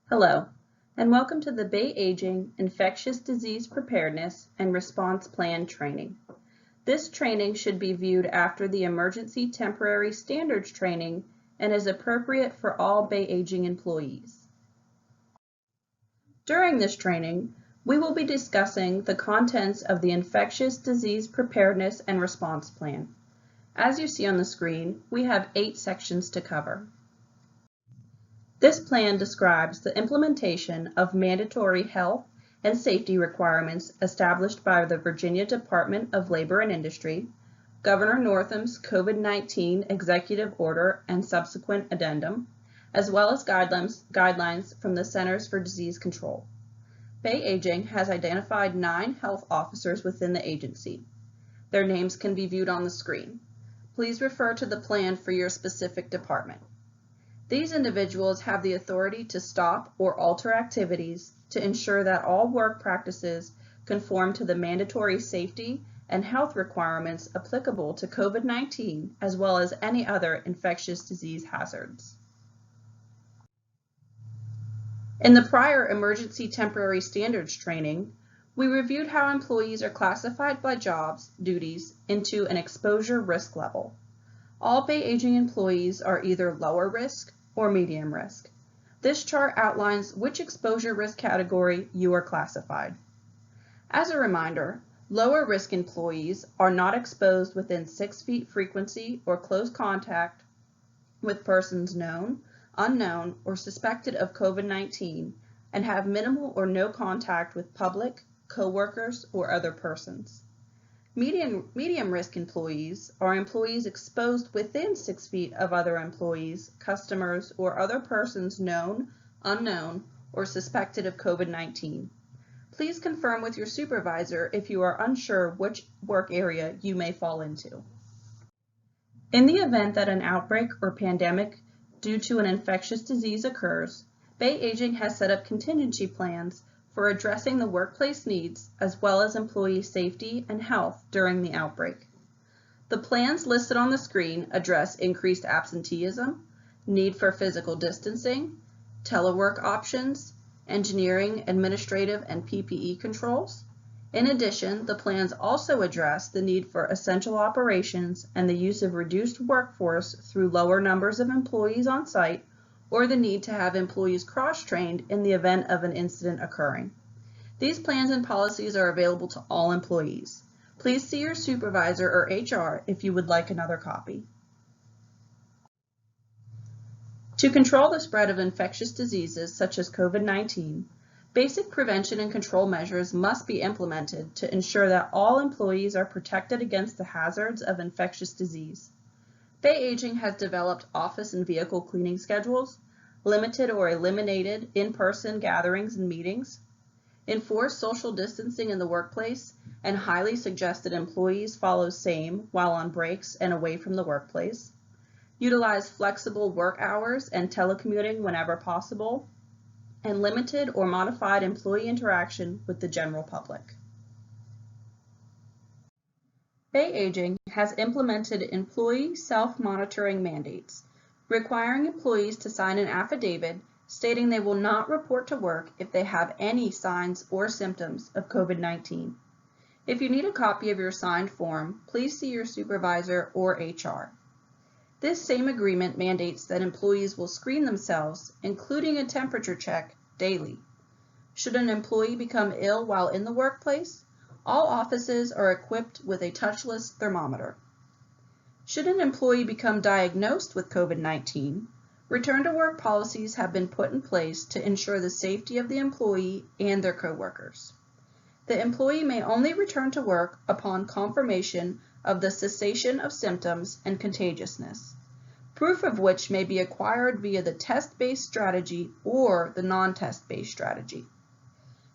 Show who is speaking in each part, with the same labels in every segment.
Speaker 1: Hello, and welcome to the Bay Aging Infectious Disease Preparedness and Response Plan training. This training should be viewed after the Emergency Temporary Standards training and is appropriate for all Bay Aging employees. During this training, we will be discussing the contents of the Infectious Disease Preparedness and Response Plan. As you see on the screen, we have 8 sections to cover. This plan describes the implementation of mandatory health and safety requirements established by the Virginia Department of Labor and Industry, Governor Northam's COVID-19 Executive Order and subsequent addendum, as well as guidelines from the Centers for Disease Control. Bay Aging has identified 9 health officers within the agency. Their names can be viewed on the screen. Please refer to the plan for your specific department. These individuals have the authority to stop or alter activities to ensure that all work practices conform to the mandatory safety and health requirements applicable to COVID-19 as well as any other infectious disease hazards. In the prior Emergency Temporary Standards training, we reviewed how employees are classified by jobs, duties, into an exposure risk level. All Bay Aging employees are either lower risk or medium risk. This chart outlines which exposure risk category you are classified. As a reminder, lower risk employees are not exposed within 6 feet frequency or close contact with persons known, unknown, or suspected of COVID-19 and have minimal or no contact with public, co-workers, or other persons. Medium risk employees are employees exposed within 6 feet of other employees, customers, or other persons known, unknown, or suspected of COVID-19. Please confirm with your supervisor if you are unsure which work area you may fall into. In the event that an outbreak or pandemic due to an infectious disease occurs, Bay Aging has set up contingency plans for addressing the workplace needs as well as employee safety and health during the outbreak. The plans listed on the screen address increased absenteeism, need for physical distancing, telework options, engineering, administrative, and PPE controls. In addition, the plans also address the need for essential operations and the use of reduced workforce through lower numbers of employees on site or the need to have employees cross-trained in the event of an incident occurring. These plans and policies are available to all employees. Please see your supervisor or HR if you would like another copy. To control the spread of infectious diseases such as COVID-19, basic prevention and control measures must be implemented to ensure that all employees are protected against the hazards of infectious disease. Bay Aging has developed office and vehicle cleaning schedules, limited or eliminated in-person gatherings and meetings, enforced social distancing in the workplace, and highly suggested employees follow same while on breaks and away from the workplace, utilize flexible work hours and telecommuting whenever possible, and limited or modified employee interaction with the general public. Bay Aging has implemented employee self-monitoring mandates, requiring employees to sign an affidavit stating they will not report to work if they have any signs or symptoms of COVID-19. If you need a copy of your signed form, please see your supervisor or HR. This same agreement mandates that employees will screen themselves, including a temperature check, daily. Should an employee become ill while in the workplace, all offices are equipped with a touchless thermometer. Should an employee become diagnosed with COVID-19, return to work policies have been put in place to ensure the safety of the employee and their coworkers. The employee may only return to work upon confirmation of the cessation of symptoms and contagiousness, proof of which may be acquired via the test-based strategy or the non-test-based strategy.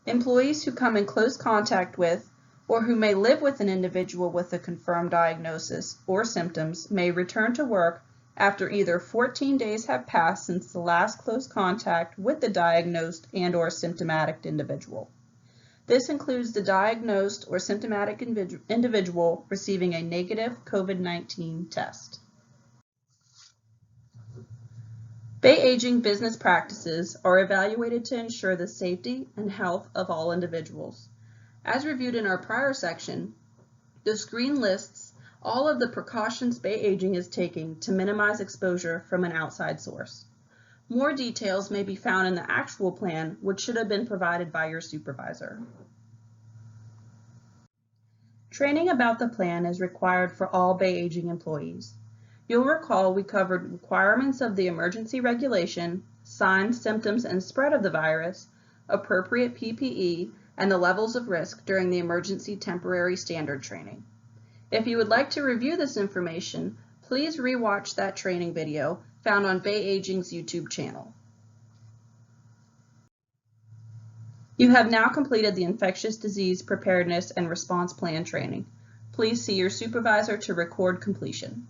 Speaker 1: Employees who come in close contact with or who may live with an individual with a confirmed diagnosis or symptoms may return to work after either 14 days have passed since the last close contact with the diagnosed and/or symptomatic individual. This includes the diagnosed or symptomatic individual receiving a negative COVID-19 test. Bay Aging business practices are evaluated to ensure the safety and health of all individuals. As reviewed in our prior section, the screen lists all of the precautions Bay Aging is taking to minimize exposure from an outside source. More details may be found in the actual plan, which should have been provided by your supervisor. Training about the plan is required for all Bay Aging employees. You'll recall we covered requirements of the emergency regulation, signs, symptoms, and spread of the virus, appropriate PPE, and the levels of risk during the emergency temporary standard training. If you would like to review this information, please re-watch that training video found on Bay Aging's YouTube channel. You have now completed the Infectious Disease Preparedness and Response Plan training. Please see your supervisor to record completion.